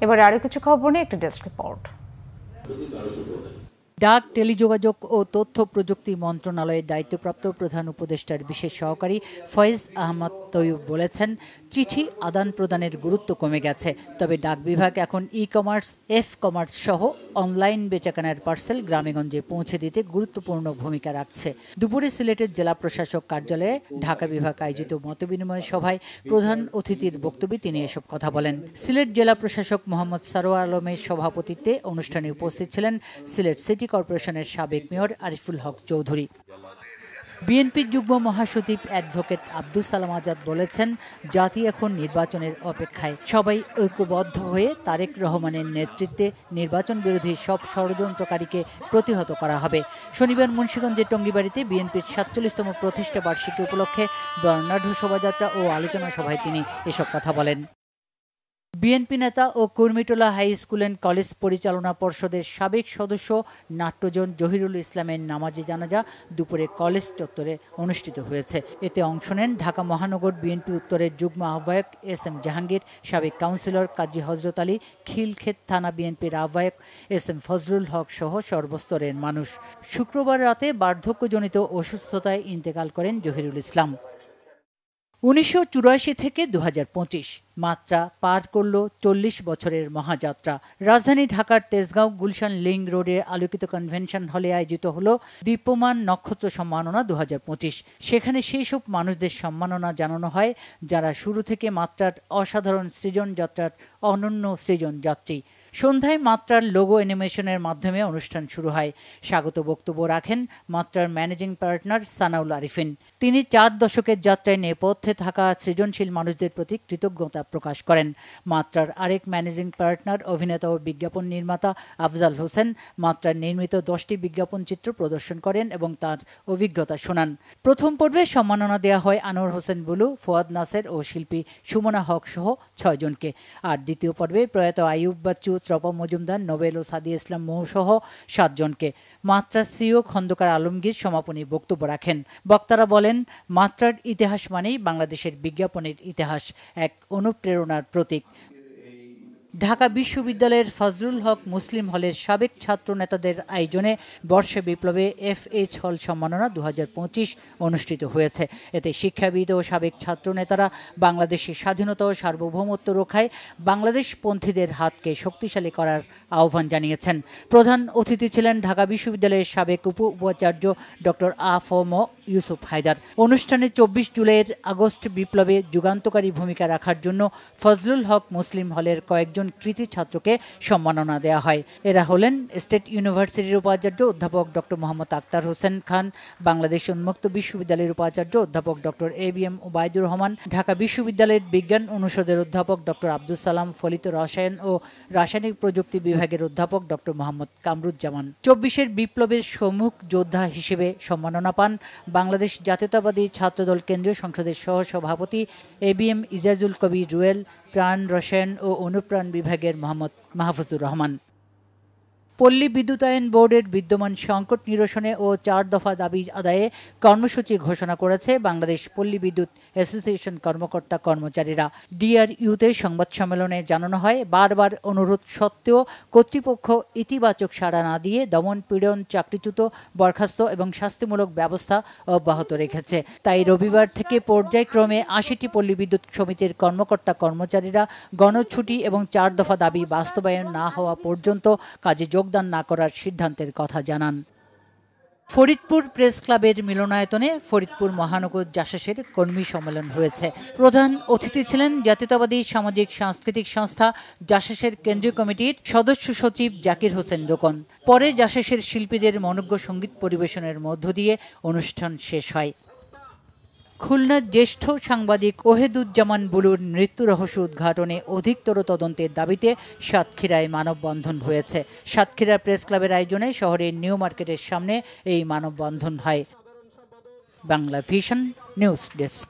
এবার আরো কিছু খবর নিয়ে একটা ডেস্ক রিপোর্ট। ডাক, টেলিযোগাযোগ ও তথ্য প্রযুক্তি মন্ত্রণালয়ের দায়িত্বপ্রাপ্ত প্রধান উপদেষ্টার বিশেষ সহকারী ফয়েজ আহমদ তৈয়ব বলেছেন, চিঠি আদান প্রদানের গুরুত্ব কমে গেছে। তবে ডাক বিভাগ এখন ই-কমার্স, কমার্স সহ অনলাইন বেচাকেনার পার্সেল গ্রামেগঞ্জে পৌঁছে দিতে গুরুত্বপূর্ণ ভূমিকা রাখছে। দুপুরে সিলেটের জেলা প্রশাসক কার্যালয়ে ঢাকা বিভাগ আয়োজিত মতবিনিময় সভায় প্রধান অতিথির বক্তব্যে তিনি এসব কথা বলেন। সিলেট জেলা প্রশাসক মোহাম্মদ সারোয়ার আলমের সভাপতিত্বে অনুষ্ঠানে উপস্থিত ছিলেন সিলেট সিটি কর্পোরেশনের সাবেক মেয়র আরিফুল হক চৌধুরী। বিএনপির যুগ্ম মহাসচিব অ্যাডভোকেট আব্দুল সালাম আজাদ বলেছেন, জাতি এখন নির্বাচনের অপেক্ষায়। সবাই ঐক্যবদ্ধ হয়ে তারেক রহমানের নেতৃত্বে নির্বাচন বিরোধী সব ষড়যন্ত্রকারীকে প্রতিহত করা হবে। শনিবার মুন্সিগঞ্জের টঙ্গিবাড়িতে বিএনপির ৪৭তম প্রতিষ্ঠা বার্ষিকী উপলক্ষে বর্ণাঢ্য শোভাযাত্রা ও আলোচনা সভায় তিনি এসব কথা বলেন। বিএনপি নেতা ও Kurmitola high school and college পরিচালনা পর্ষদের সাবেক সদস্য নাট্যজন জহিরুল ইসলামের নামাজে জানাজা দুপুরে কলেজ চত্বরে অনুষ্ঠিত হয়েছে। এতে অংশ নেন ঢাকা মহানগর বিএনপি উত্তরের যুগ্ম আহ্বায়ক এস.এম. জাহাঙ্গীর, সাবেক কাউন্সিলর কাজী হযরত আলী, খিলক্ষেত থানা বিএনপির আহ্বায়ক এস.এম. ফজলুল হক সহ সর্বস্তরের মানুষ। শুক্রবার রাতে বার্ধক্যজনিত অসুস্থতায় ইন্তেকাল করেন জহিরুল ইসলাম। ১৯৮৪ থেকে ২০২৫ মাত্রা পার করল ৪০ বছরের মহাযাত্রা। রাজধানী ঢাকার তেজগাঁও গুলশান লিং রোডে আলোকিত কনভেনশন হলে আয়োজিত হল দীপ্যমান নক্ষত্র সম্মাননা ২০২৫। সেখানে সেই সব মানুষদের সম্মাননা জানানো হয় যারা শুরু থেকে মাত্রার অসাধারণ সৃজন যাত্রার অনন্য সৃজন যাত্রী। সন্ধ্যায় মাত্রার লোগো অ্যানিমেশনের মাধ্যমে অনুষ্ঠান শুরু হয়। স্বাগত বক্তব্য রাখেন মাত্রার ম্যানেজিং পার্টনার সানাউল আরিফিন। তিনি ৪ দশকের যাত্রায় নেপথ্যে থাকা সৃজনশীল মানুষদের প্রতি কৃতজ্ঞতা প্রকাশ করেন। মাত্রার আরেক ম্যানেজিং পার্টনার অভিনেতা ও বিজ্ঞাপন নির্মাতা আফজাল হোসেন মাত্রার নির্মিত 10টি বিজ্ঞাপন চিত্র প্রদর্শন করেন এবং তার অভিজ্ঞতা শোনান। প্রথম পর্বে সম্মাননা দেওয়া হয় আনোয়ার হোসেন বুলু, ফোয়াদ নাসের ও শিল্পী সুমনা হক সহ 6 জনকে। আর দ্বিতীয় পর্বে প্রয়াত আইয়ুব বাচ্চু, ত্রপা মজুমদার, নোবেল ও সাদিয়া ইসলাম মোহ সহ 7 জনকে। মাত্রার সিইও খন্দকার আলমগীর সমাপনী বক্তব্য রাখেন। বক্তারা বলেন, মাত্রার ইতিহাস মানেই বাংলাদেশের বিজ্ঞাপনের ইতিহাস, এক অনুপ্রেরণার প্রতীক। ঢাকা বিশ্ববিদ্যালয়ের ফজলুল হক মুসলিম হলের সাবেক ছাত্র নেতাদের আয়োজনে বর্ষা বিপ্লবে FH হল সম্মাননা ২০২৫ অনুষ্ঠিত হয়েছে। এতে শিক্ষাবিদ ও সাবেক ছাত্র নেতারা বাংলাদেশের স্বাধীনতা ও সার্বভৌমত্ব রক্ষায় বাংলাদেশপন্থীদের হাতকে শক্তিশালী করার আহ্বান জানিয়েছেন। প্রধান অতিথি ছিলেন ঢাকা বিশ্ববিদ্যালয়ের সাবেক উপাচার্য ডক্টর আ.ফ.ম. ইউসুফ হায়দার। অনুষ্ঠানে ২৪ জুলাইয়ের আগস্ট বিপ্লবে যুগান্তকারী ভূমিকা রাখার জন্য ফজলুল হক মুসলিম হলের কয়েকজন কৃতি ছাত্রকে সম্মাননা দেওয়া হয়। এরা হলেন স্টেট ইউনিভার্সিটির উপাচার্য অধ্যাপক ডক্টর মোহাম্মদ আক্তার হোসেন খান, বাংলাদেশ উন্মুক্ত বিশ্ববিদ্যালয়ের উপাচার্য অধ্যাপক ডক্টর A.B.M. ওবায়দুর রহমান, ঢাকা বিশ্ববিদ্যালয়ের বিজ্ঞান অনুষদের অধ্যাপক ডক্টর আব্দুল সালাম, ফলিত রসায়ন ও রাসায়নিক প্রযুক্তি বিভাগের অধ্যাপক ডক্টর মোহাম্মদ কামরুজ্জামান। ২৪-এর বিপ্লবের সম্মুখ যোদ্ধা হিসেবে সম্মাননা পান বাংলাদেশ জাতীয়তাবাদী ছাত্রদল কেন্দ্রীয় সংসদের সহ-সভাপতি A.B.M. ইজাজুল কবির রুয়েল, প্রাণ রসায়ন ও অনুপ্রাণ বিভাগের মোহাম্মদ মাহফুজুর রহমান। পল্লী বিদ্যুতায়ন বোর্ডের বিদ্যমান সংকট নিরসনে ও 4 দফা দাবি আদায়ে কর্মসূচি ঘোষণা করেছে বাংলাদেশ পল্লী বিদ্যুৎ অ্যাসোসিয়েশন কর্মকর্তা কর্মচারীরা। DRU-তে সংবাদ সম্মেলনে জানানো হয়, বারবার অনুরোধ সত্ত্বেও কর্তৃপক্ষ ইতিবাচক সাড়া না দিয়ে দমন পীড়ন, চাকরিচ্যুত, বরখাস্ত এবং শাস্তিমূলক ব্যবস্থা অব্যাহত রেখেছে। তাই রবিবার থেকে পর্যায়ক্রমে 80টি পল্লী বিদ্যুৎ সমিতির কর্মকর্তা কর্মচারীরা গণছুটি এবং 4 দফা দাবি বাস্তবায়ন না হওয়া পর্যন্ত কাজে যোগদান না করার সিদ্ধান্তের কথা জানান। ফরিদপুর প্রেস ক্লাবের মিলনায়তনে ফরিদপুর মহানগর জাসাসের কর্মী সম্মেলন হয়েছে। প্রধান অতিথি ছিলেন জাতীয়তাবাদী সামাজিক সাংস্কৃতিক সংস্থা জাসাসের কেন্দ্রীয় কমিটির সদস্য সচিব জাকির হোসেন রোকন। পরে জাসাসের শিল্পীদের মনোজ্ঞ সঙ্গীত পরিবেশনের মধ্য দিয়ে অনুষ্ঠান শেষ হয়। খুলনার জ্যেষ্ঠ সাংবাদিক ওহেদুজ্জামান বুলুর মৃত্যু রহস্য উদ্ঘাটনে অধিকতর তদন্তের দাবিতে সাতক্ষীরায় মানববন্ধন হয়েছে। সাতক্ষীরা প্রেস ক্লাবের আয়োজনে শহরের নিউ মার্কেটের সামনে এই মানববন্ধন হয়। Bangla vision news desk.